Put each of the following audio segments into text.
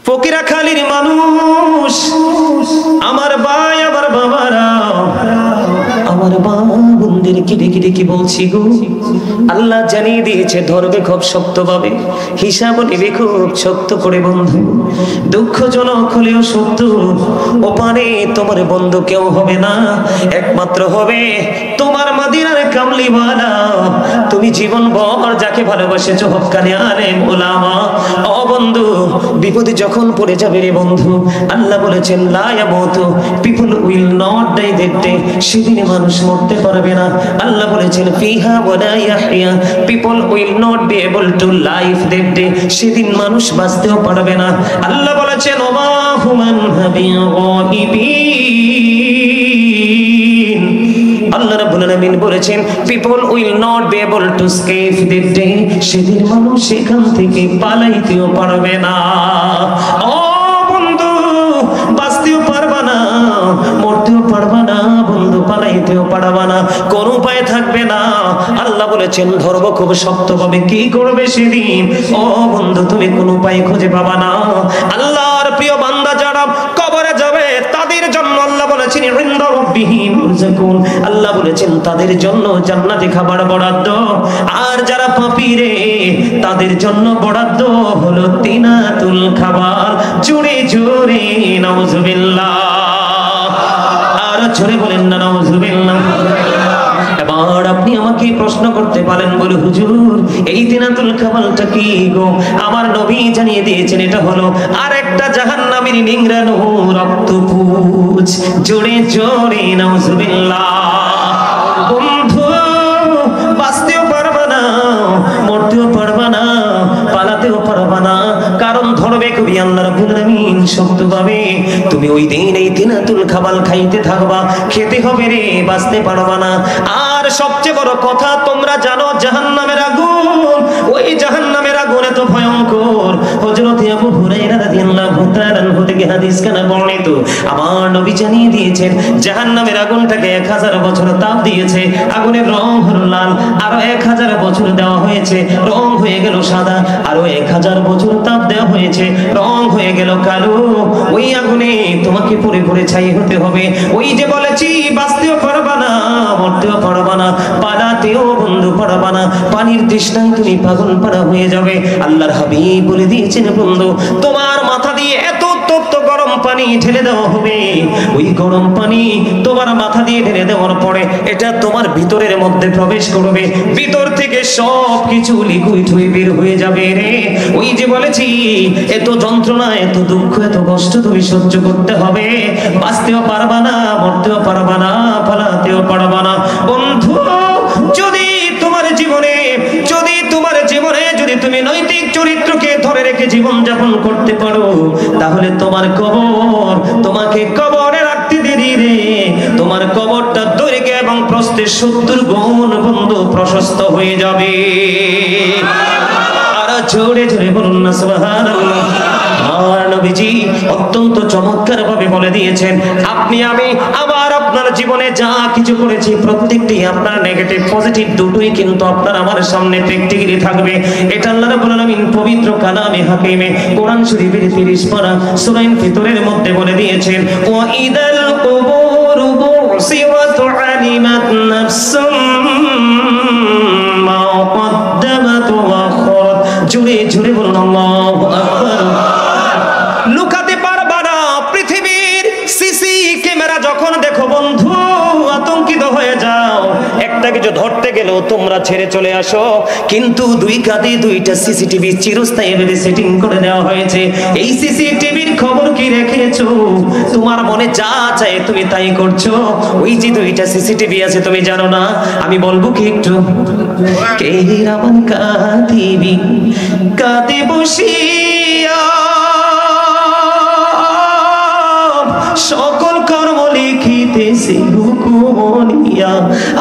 ফকিরাখালীর মানুষ, আমার ভাই, আমার বাবারা, আমার মা বোনদেরকে ডেকে ডেকে বলছি গো, আল্লাহ জানিয়ে দিয়েছে ধরবে খুব শক্তভাবে, হিসাব নেবে খুব শক্ত করে বন্ধু। দুঃখজনক হলেও সত্য, ওপারে তোমার বন্ধু কেউ হবে না, একমাত্র হবে তোমার মদিনার কামলিওয়ালা। তুমি জীবন ভর যাকে ভালোবাসেছো, হক্কানি আলেম ওলামা। ও বন্ধু, বিপদে যখন পড়ে যাবে রে বন্ধু, আল্লাহ বলেছেন লা ইয়ামুতু, people will not die that day, সেদিনে মানুষ মরতে পারবে না। আল্লাহ বলেছেন ফিহা ওয়ালা ইয়াহইয়া, people will not be able to live that day, সেদিন মানুষ বাঁচতেও পারবে না। আল্লাহ বলেছেন ওমা হুমান হাবিয়িন, আল্লাহ রাব্বুল আলামিন বলেছেন people will not be able to escape that day, সেদিন মানুষ সেখান থেকে পালাইতেও পারবে না। ও বন্ধু, বাঁচতেও পারবা না, মরতেও পারবা না বন্ধু, পালাইতেও পারবা না, কোন উপায় থাকবে না। আল্লাহ বলেছেন ধরব খুব শক্তভাবে। কি করবে সেদিন? ও বন্ধু, তুমি কোন উপায় খুঁজে পাবা না। আল্লাহর প্রিয় বান্দা যারা কবরে যাবে তাদের জন্য আল্লাহ বলেছেন ইনদা রাব্বিহিম ইরযাকুন, আল্লাহ বলেছেন তাদের জন্য জান্নাতে খাবার বরাদ্দ। আর যারা পাপী রে, তাদের জন্য বরাদ্দ হলো তিনাতুল খাবার। জোরে জোরে নাউজুবিল্লাহ, আর জোরে বলেন না নাউজুবিল্লাহ। এবার আপনি আমাকে প্রশ্ন করতে পারেন, বলে হুজুর এই তিনাতুল খাবারটা কি গো? আমার নবী জানিয়ে দিয়েছেন এটা হলো আরেকটা জাহান্নামীর নিংড়ানো রক্তপুঁজ। জোরে জোরে নাউজুবিল্লাহ। বন্ধু, বাঁচতেও পারবা না, মরতেও পারবা না, পালাতেও পারবা না, কারণ ধরবে কবি আল্লাহ রাব্বুল আলামিন শক্তভাবে। তুমি ওই দিন এই তিনাতুল খাবার খাইতে থাকবা, খেতে হবে রে, বাঁচতে পারবা না। আর সবচেয়ে বড় কথা, তোমরা জানো জাহান্নামের আগুন, ওই জাহান্নামের আগুন এত ভয়ঙ্কর। হযরত আবু হুরায়রা রাদিয়াল্লাহু তাআলা আনহু থেকে হাদিস কানা বর্ণিত, আমার নবী জানিয়ে দিয়েছেন জাহান্নামের আগুনটাকে 1000 বছর তাপ দিয়েছে, আগুনের রং হলো লাল, আরো 1000 বছর দেওয়া হয়েছে, রং হয়ে গেল সাদা, আরো 1000 বছর তাপ দেওয়া হয়েছে, রং হয়ে গেল কালো। ওই আগুনে তোমাকে পুড়ে পুড়ে ছাই হতে হবে। ওই যে বলেছি বাঁচতেও পারবা না, মরতেও পারবা না, পালাতেও বন্ধু পারবা না, পানির তৃষ্ণায় তুমি পাগল পাড়া হয়ে যাবে। আল্লাহর হাবিব বলে দিয়েছেন বন্ধু, তোমার মাথা দিয়ে এত তপ্ত গরম পানি ঢেলে দেওয়া হবে। ওই গরম পানি তোমার মাথা দিয়ে ঢেলে দেওয়ার পরে এটা তোমার ভিতরের মধ্যে প্রবেশ করবে, ভিতর থেকে সব কিছু লিকুইড হয়ে বের হয়ে যাবে রে। ওই যে বলেছি এত যন্ত্রণা, এত দুঃখ, এত কষ্ট তুমি সহ্য করতে হবে, বাঁচতেও পারবা না, মরতেও পারবা না, পালাতেও পারবা না। বন্ধু, যদি তোমার জীবনে যদি তুমি নৈতিক চরিত্রকে ধরে রেখে জীবন যাপন করতে পারো, তাহলে তোমার কবর, তোমাকে কবরে রাখতে দেরি রে, তোমার কবরটা দৈর্ঘ্য এবং প্রস্থে 70 গুণ বন্ধু প্রশস্ত হয়ে যাবে। আর জোরে জোরে বলুন না সুবহানাল্লাহ। আর নবীজি অত্যন্ত চমৎকার ভাবে বলে দিয়েছেন, আপনি আমি আবার আপনার জীবনে যা কিছু করেছি প্রত্যেকটি আপনার নেগেটিভ পজিটিভ দুটোই কিন্তু আপনার আমার সামনে প্র্যাকটিক্যালি থাকবে। এটা আল্লাহ রাব্বুল আলামিন পবিত্র কালামে হাকিমে কোরআন শরীফের 30 পারা সূরা ফিতরের মধ্যে বলে দিয়েছেন, ওয়া ইদাল কুবুর বুসিরাত আলিমাত নাফসুম মা কদ্দামাত ওয়া আখরাত। জোরে জোরে বলুন আল্লাহু আকবার। লুকাতে পারবা না, পৃথিবীর সিসি ক্যামেরা যখন দেখো বন্ধু আতঙ্কিত হয়ে যাও। একটা কিছু ধরতে গেলেও তোমরা ছেড়ে চলে আসো, কিন্তু দুই কাঁধে দুইটা সিসিটিভি চিরস্থায়ী ভাবে সেটিং করে দেওয়া হয়েছে। এই সিসিটিভির খবর কি রেখেছো? তোমার মনে যা চায় তুমি তাই করছো। ওই যে দুইটা সিসিটিভি আছে তুমি জানো না? আমি বলবো কি একটু, কে রামান কাঁদিবি কাঁদে বসিয়া, সকল কর্ম লিখিতেছে হুকুমনিয়া,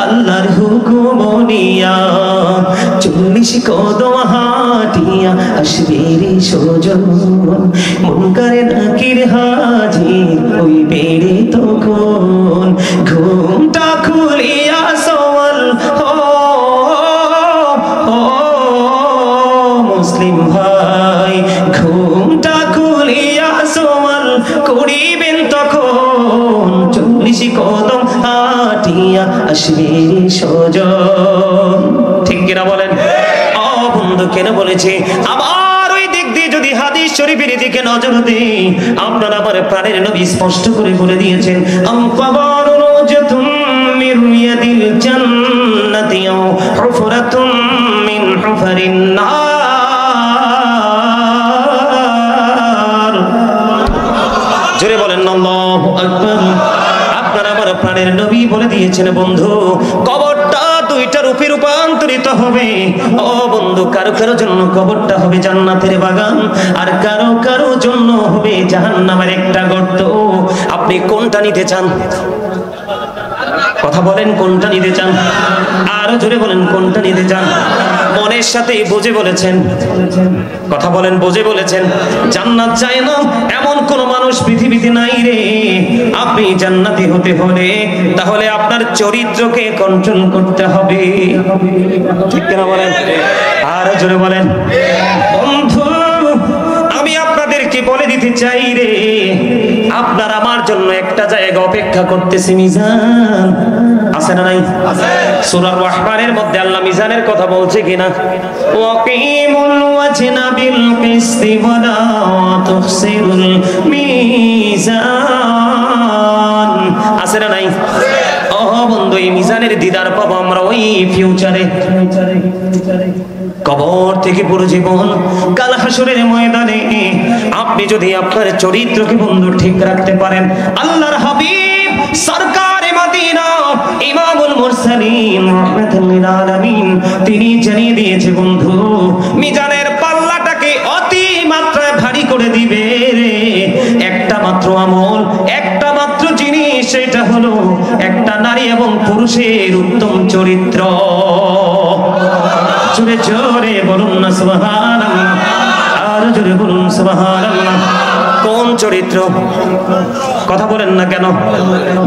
আল্লাহর হুকুমনিয়া। 40 কদম হাঁটিয়া আসবে রে সজন, মুনকারে নাকির হাজির ওই বেড়ে তখন, ঘুমটা খুলিয়া সওয়াল মুসলিম ভাই, ঘুমটা খুলিয়া করিবেন তখন 40 কদম হাঁটিয়া আসবে সজন। ঠিক কিনা বলেন? ও বন্ধু, কেন বলেছে? আবার ওই দিক দিয়ে যদি হাদিস শরীফের দিকে নজর দেই, আপনার আমার প্রাণের নবী স্পষ্ট করে বলে দিয়েছেন, আল-কবরু রওজাতুম মিন রিয়াদিল জান্নাতি আও হুফরাতুম মিন হুফারিন নার। জোরে বলেন আল্লাহু আকবার। আপনার আমার প্রাণের নবী বলে দিয়েছেন বন্ধু, কবরটা দুইটা রূপে রূপান্তরিত হবে। ও বন্ধু, কারো কারো জন্য কবরটা হবে জান্নাতের বাগান, আর কারো কারো জন্য হবে জাহান্নামের একটা গর্ত। আপনি কোনটা নিতে চান? কথা বলেন, কোনটা নিতে চান? আরো জোরে বলেন, কোনটা নিতে চান? মনের সাথে বুঝে বলেছেন। কথা বলেন, বুঝে বলেছেন। জান্নাত চায় না এমন কোন মানুষ পৃথিবীতে নাই রে। আপনি জান্নাতি হতে হলে তাহলে আপনার চরিত্রকে কন্ট্রোল করতে হবে। ঠিক কিনা বলেন? আরো জোরে বলেন। বন্ধু, আমি আপনাদেরকে বলে দিতে চাই রে, আপনার আমার জন্য একটা জায়গা অপেক্ষা করতেছে, মিজান। আছে না নাই? সূরা রহমানের মধ্যে আল্লাহ মিজানের কথা বলছে কিনা? ওয়াকিমুল ওয়াজনা বিল কিসতি ওয়া লা তুখসিরুল মিজান। আছে না নাই? ও বন্ধু, এই মিজানের দিদার পাবো আমরা ওই ফিউচারে। কবর থেকে পুরো জীবন, কাল হাসরের ময়দানে আপনি যদি আপনার চরিত্রকে বন্ধু ঠিক রাখতে পারেন, আল্লাহর হাবিব সরকারে মদিনা ইমামুল মুরসালিন রাহমাতুল লিল আলামিন তিনি জানিয়ে দিয়েছে বন্ধু, মিজানের পাল্লাটাকে অতি মাত্রায় ভারী করে দিবে রে একটা মাত্র আমল, একটা মাত্র জিনিস, সেটা হলো একটা নারী এবং পুরুষের উত্তম চরিত্র। জোরে জোরে বলুন না সুবহানাল্লাহ, আর জোরে বলুন সুবহানাল্লাহ। কোন চরিত্র? কথা বলেন না কেন?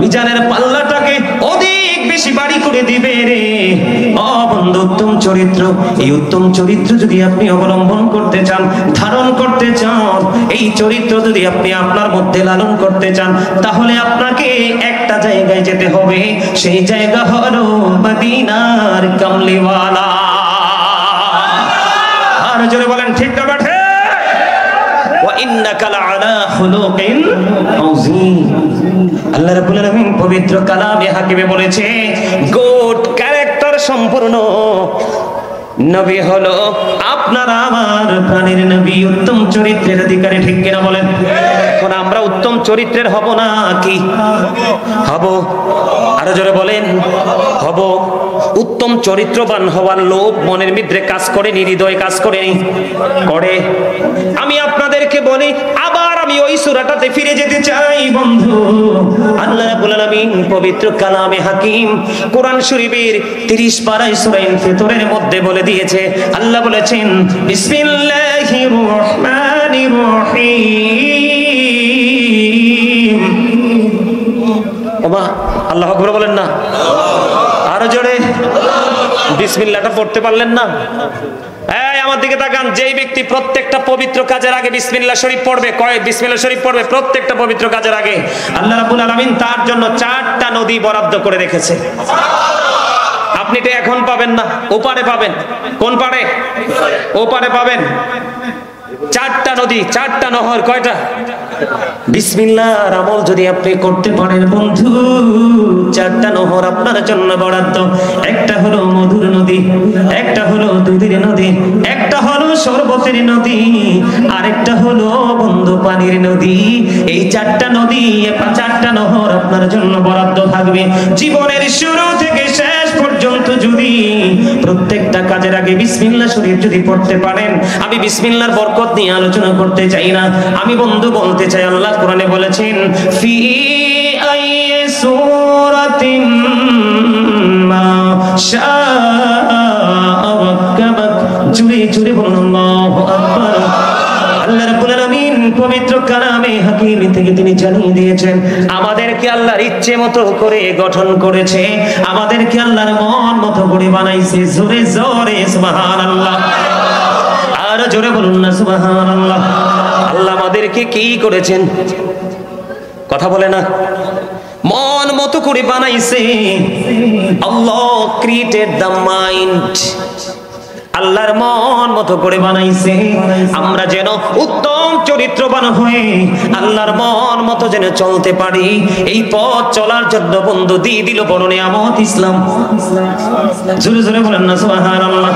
মিজানের পাল্লাটাকে অধিক বেশি বাড়ি করে দিবে রে। ও বন্ধু, উত্তম চরিত্র। এই উত্তম চরিত্র যদি আপনি অবলম্বন করতে চান, ধারণ করতে চান, এই চরিত্র যদি আপনি আপনার মধ্যে লালন করতে চান, তাহলে আপনাকে একটা জায়গায় যেতে হবে। সেই জায়গা হলো মদিনার কামলিওয়ালা। আর জোরে বলেন, ঠিক না বেঠে? ওয়া ইন্নাকা লাআলা খুলুকিন আযীম। আল্লাহ রাব্বুল আলামিন পবিত্র কালামে হাকিমে বলেছে, গুড ক্যারেক্টার সম্পূর্ণ নবী হলো আপনার আমার প্রাণের নবী, উত্তম চরিত্রের অধিকারী। ঠিক কিনা বলেন? এখন আমরা উত্তম চরিত্রের হব না কি হব? আরো জোরে বলেন, হব। উত্তম চরিত্রবান হওয়ার লোভ মনের ভিতরে কাজ করে, হৃদয়ে কাজ করে করে। আমি আপনাদেরকে বলি, আবার আমি ওই সূরাটাতে ফিরে যেতে চাই বন্ধু। আল্লাহ রাব্বুল আলামিন পবিত্র কালামে হাকিম কোরআন শরীফের 30 পারায় সূরা ইনফিতরের মধ্যে বলে দিয়েছে, আল্লাহ বলেছেন, বিসমিল্লাহির রহমানির রহিম। বাবা আল্লাহু আকবার বলেন না? আরো জোরে বিসমিল্লাহটা পড়তে পারলেন না? এই আমার দিকে তাকান, যেই ব্যক্তি প্রত্যেকটা পবিত্র কাজের আগে বিসমিল্লাহ শরীফ পড়বে, বিসমিল্লাহ শরীফ পড়বে প্রত্যেকটা পবিত্র কাজের আগে, আল্লাহ রাব্বুল আলামিন তার জন্য 4টা নদী বরাদ্দ করে রেখেছে। আপনি তো এখন পাবেন না, ওপারে পাবেন। কোন পারে? ওপারে পাবেন। 4টা নদী, 4টা নহর। কয়টা? বিসমিল্লাহর আমল যদি আপনি করতে পারেন বন্ধু, 4টা নহর আপনার জন্য বরাদ্দ। একটা হলো মধুর নদী, একটা হলো দুধের নদী, একটা হলো শরবতের নদী, আরেকটা হলো বন্ধু পানির নদী। এই 4টা নদী, 4টা নহর আপনার জন্য বরাদ্দ থাকবে। জীবনের শুরু থেকে শেষ পর্যন্ত যদি প্রত্যেকটা কাজের আগে বিসমিল্লাহ শরীফ যদি পড়তে পারেন, আমি বিসমিল্লাহর বরকত নিয়ে আলোচনা করতে চাই না, আমি বন্ধু বলতে চাই, আল্লাহ কোরআনে বলেছেন, ফি আইয়ি সূরাতিন মা শাআ রাক্কাবাক। জুড়ে জুড়ে বলুন আল্লাহু আকবার। আল্লাহ রাব্বুল আলামিন পবিত্র কালামে হাকিম থেকে তিনি জানিয়ে দিয়েছেন, আমাদেরকে আল্লাহর ইচ্ছে মতো করে গঠন করেছে, আমাদেরকে আল্লাহর মন মতো করে বানাইছে। জোরে জোরে সুবহানাল্লাহ, আর জোরে বলুন না সুবহানাল্লাহ। আল্লাহ আমাদের আমাদেরকে কি করেছেন? কথা বলে না, মন মতো করে বানাইছে। আল্লাহ ক্রিয়েটেড দ্য মাইন্ড, আল্লাহর মন মতো করে বানাইছে। আমরা যেন উত্তম চরিত্রবান হয়ে আল্লাহর মন মতো যেন চলতে পারি, এই পথ চলার জন্য বন্ধু দিয়ে দিল বড় নিয়ামত ইসলাম। জোরে জোরে বলেন না সুবহানাল্লাহ।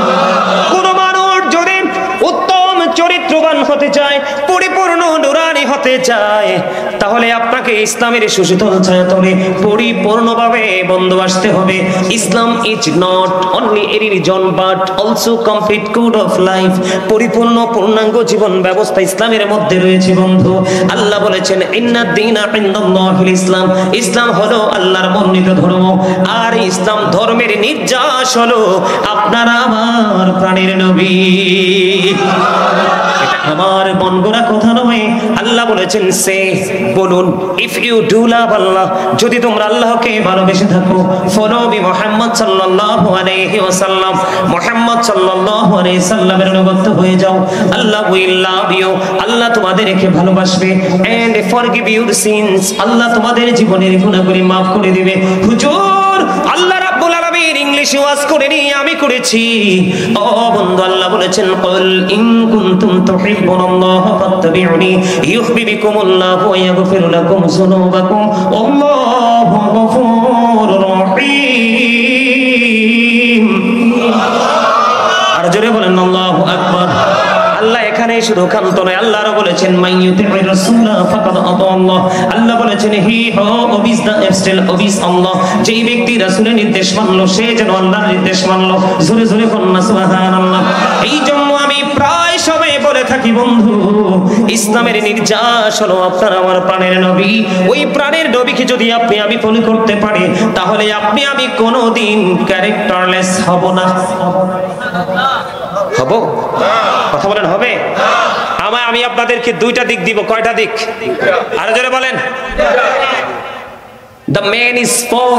কোন মানুষ যদি উত্তম চরিত্রবান হতে চায়, পরিপূর্ণ নুরানি হতে চায়, তাহলে আপনাকে ইসলামের সুশীতল ছায়াতলে পরিপূর্ণভাবে বন্ধু আসতে হবে। Islam is not only a religion but also complete code of life. পরিপূর্ণ পূর্ণাঙ্গ জীবন ব্যবস্থা ইসলামের মধ্যে রয়েছে বন্ধু। আল্লাহ বলেছেন ইন্নাদ দীনা ইনদাল্লাহিল ইসলাম, ইসলাম হলো আল্লাহর মনোনীত ধর্ম। আর ইসলাম ধর্মের নির্যাস হলো আপনার আমার প্রাণের নবী। এটা আমার মন গড়া কথা নয়, আল্লাহ বলেছেন সে বলুন, ইফ ইউ ডু লাভ আল্লাহ, যদি তোমরা আল্লাহকে ভালোবেসে থাকো, ফলো মি মুহাম্মদ সাল্লাল্লাহু আলাইহি ওয়াসাল্লাম, মুহাম্মদ সাল্লাল্লাহু আলাইহি সাল্লামের অনুগত হয়ে যাও, আল্লাহ উইল লাভ ইউ, আল্লাহ তোমাদেরকে ভালোবাসবে, এন্ড ফরগিভ ইউর সিনস, আল্লাহ তোমাদের জীবনের গুনাহগুলি maaf করে দিবে। হুজুর, আল্লাহ রাব্বুল আলামিন ইংলিশে ওয়াজ করেনি, আমি করেছি। ও বন্ধু, আল্লাহ বলেছেন কুল ইন কুনতুম তুহিব্বুনাল্লাহ ফাত্তাবিউনি ইউহিব্বুকুমুল্লাহু ওয়া ইয়াগফির লাকুম যুনুবাকুম আল্লাহু গফুরুর রহিম। আর জোরে বলেন আল্লাহু আকবার। আল্লাহ এখানে শুধু ক্ষান্ত নয়, আল্লাহ আরো বলেছেন মাইয়ুতির রাসূলা ফাকাদ আতাল্লাহ, আল্লাহ বলেছেন হি হু ওবিস দা এফস্টেল ওবিস আল্লাহ, যেই ব্যক্তি রাসূলের নির্দেশ মানলো সে যেন আল্লাহর নির্দেশ মানলো। জোরে জোরে বলুন সুবহানাল্লাহ। এই জন্য আমি প্রায় সময় বলে থাকি বন্ধু, ইসলামের নির্যাস হলো আপনার আমার প্রাণের নবী। ওই প্রাণের নবীকে যদি আপনি আমি ফলো করতে পারি, তাহলে আপনি আমি কোনোদিন ক্যারেক্টারলেস হব না। হব? কথা বলেন হবে? আমি আপনাদেরকে দুইটা দিক দিব। কয়টা দিক? আরো জোরে বলেন। The man is poor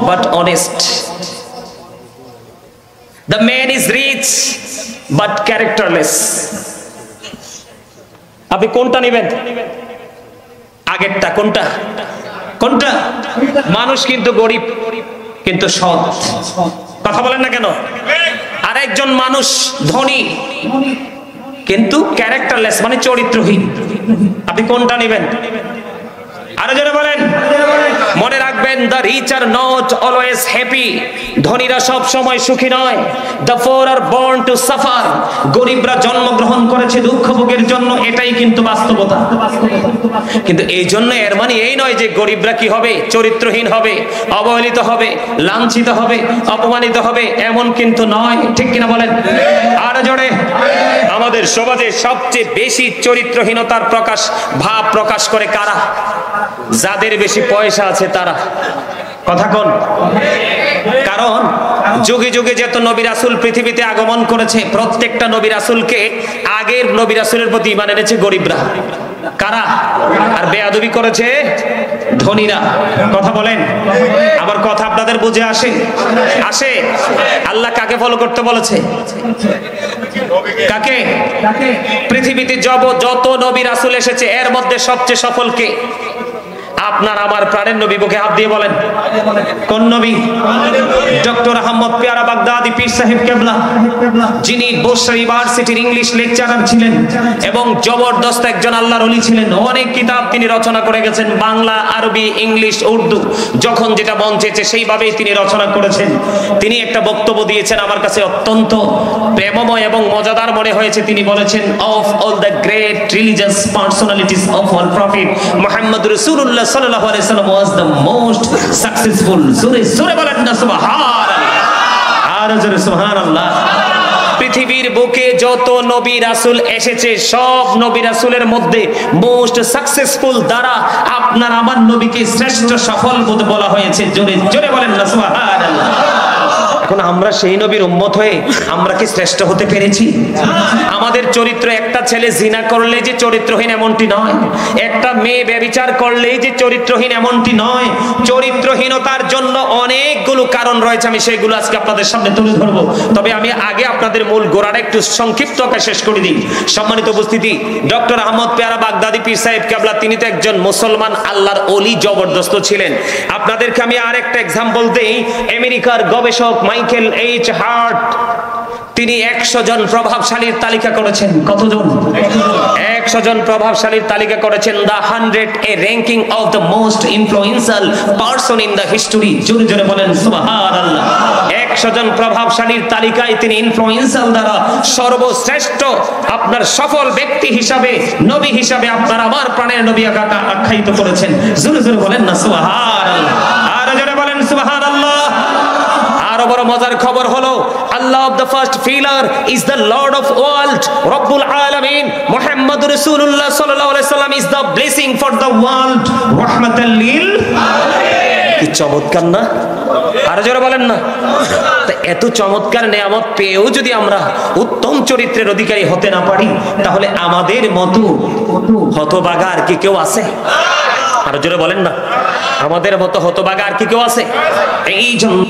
but honest. The man is rich but characterless. আপনি কোনটা নেবেন? আগেরটা কোনটা? কোনটা? মানুষ কিন্তু গরিব কিন্তু সৎ। কথা বলেন না কেন? আর একজন মানুষ ধনী কিন্তু ক্যারেক্টারলেস, মানে চরিত্রহীন। আপনি কোনটা নেবেন? আরো যারা বলেন। মনে রাখবেন, the rich are not always happy, ধনীরা সব সময় সুখী নয়। The poor are born to suffer, গরিবরা জন্মগ্রহণ করেছে দুঃখ ভোগের জন্য, এটাই কিন্তু বাস্তবতা। কিন্তু এই জন্য এর মানে এই নয় যে গরিবরা কি হবে? চরিত্রহীন হবে, অবহেলিত হবে, লাঞ্ছিত হবে, অপমানিত হবে, এমন কিন্তু নয়। ঠিক কিনা বলেন? আর জোরে। আমাদের সমাজে সবচেয়ে বেশি চরিত্রহীনতার ভাব প্রকাশ করে কারা? যাদের বেশি পয়সা আছে তারা। কথা কোন? কারণ যুগে যুগে যত নবী রাসূল পৃথিবীতে আগমন করেছে, প্রত্যেকটা নবী রাসূলকে আগের নবী রাসূলের প্রতি ঈমান এনেছে গরিবরা। কারা? আর বেয়াদবি করেছে ধনীরা। কথা বলেন। আমার কথা আপনাদের বুঝে আসে? আসে? আল্লাহ কাকে ফলো করতে বলেছে? কাকে? পৃথিবীতে যত নবী রাসূল এসেছে এর মধ্যে সবচেয়ে সফল কে? আপনার আমার প্রাণের নবী। বুকে হাত দিয়ে বলেন কোন নবী? ডক্টর আহমদ পেয়ারা বাগদাদি পীর সাহেব কেবলা, যিনি বসরা ইউনিভার্সিটির ইংলিশ লেকচারার ছিলেন এবং জবরদস্ত একজন আল্লাহর ওলি ছিলেন। অনেক কিতাব তিনি রচনা করে গেছেন, বাংলা, আরবি, ইংলিশ, উর্দু, যখন যেটা মন চেয়েছে সেইভাবেই তিনি রচনা করেছেন। তিনি একটা বক্তব্য দিয়েছেন, আমার কাছে অত্যন্ত প্রেমময় এবং মজাদার মনে হয়েছে। তিনি বলেছেন, of all the great religious personalities of all prophet Muhammad রাসূলুল্লাহ সাল্লাল্লাহু আলাইহি ওয়াসাল্লাম was the most successful. জোরে বলেন না সুবহানাল্লাহ। আর জোরে সুবহানাল্লাহ। পৃথিবীর বুকে যত নবী রাসূল এসেছে সব নবী রাসূলের মধ্যে মোস্ট সাকসেসফুল দ্বারা আপনার আমার নবীকে শ্রেষ্ঠ সফল বলা হয়েছে। জোরে জোরে বলেন না সুবহানাল্লাহ। এখন আমরা সেই নবীর উম্মত হয়ে আমরা কি শ্রেষ্ঠ হতে পেরেছি? আমাদের চরিত্র, একটা ছেলে জিনা করলে যে চরিত্রহীন এমনটি নয়, একটা মেয়ে ব্যভিচার করলেই যে চরিত্রহীন এমনটি নয়। চরিত্রহীনতার জন্য অনেকগুলো কারণ রয়েছে, আমি সেগুলো আজকে আপনাদের সামনে তুলে ধরবো। তবে আমি আগে আপনাদের মূল গোড়াটা একটু সংক্ষিপ্ত আকারে শেষ করে দিই। সম্মানিত উপস্থিতি, ডক্টর আহমদ পেয়ারা বাগদাদি পীর সাহেব কেবলা, তিনি তো একজন মুসলমান আল্লাহর ওলি জবরদস্ত ছিলেন। আপনাদেরকে আমি আরেকটা এক্সাম্পল দেই। আমেরিকার গবেষক মাইকেল এইচ হার্ট, তিনি 100 জন প্রভাবশালীর তালিকা করেছেন। কতজন? 100 জন প্রভাবশালীর তালিকা করেছেন। The 100 A ranking of the most influential person in the history. জোরে জোরে বলেন সুবহানাল্লাহ। 100 জন প্রভাবশালীর তালিকায় তিনি ইনফ্লুয়েন্সিয়াল দ্বারা সর্বশ্রেষ্ঠ আপনার সফল ব্যক্তি হিসাবে, নবী হিসাবে আপনার আমার প্রাণের নবী আখ্যায়িত করেছেন। জোরে জোরে বলেন না সুবহানাল্লাহ। আর জোরে বলেন সুবহানাল্লাহ। আরো বড় মজার খবর হলো, Allah of the first pillar is the lord of world, রব্বুল আলামিন মুহাম্মদ রাসূলুল্লাহ সাল্লাল্লাহু আলাইহি সাল্লাম is the blessing for the world, রাহমাতাল লিল আলামিন। কি চমৎকার না? আর জোরে বলেন না। তো এত চমৎকার নিয়ামত পেয়েও যদি আমরা উত্তম চরিত্রের অধিকারী হতে না পারি, তাহলে আমাদের মতো হতভাগা আর কি কেউ আছে? আর জোরে বলেন না, আমাদের মতো হতভাগা আর কি কেউ আছে? এই জন্য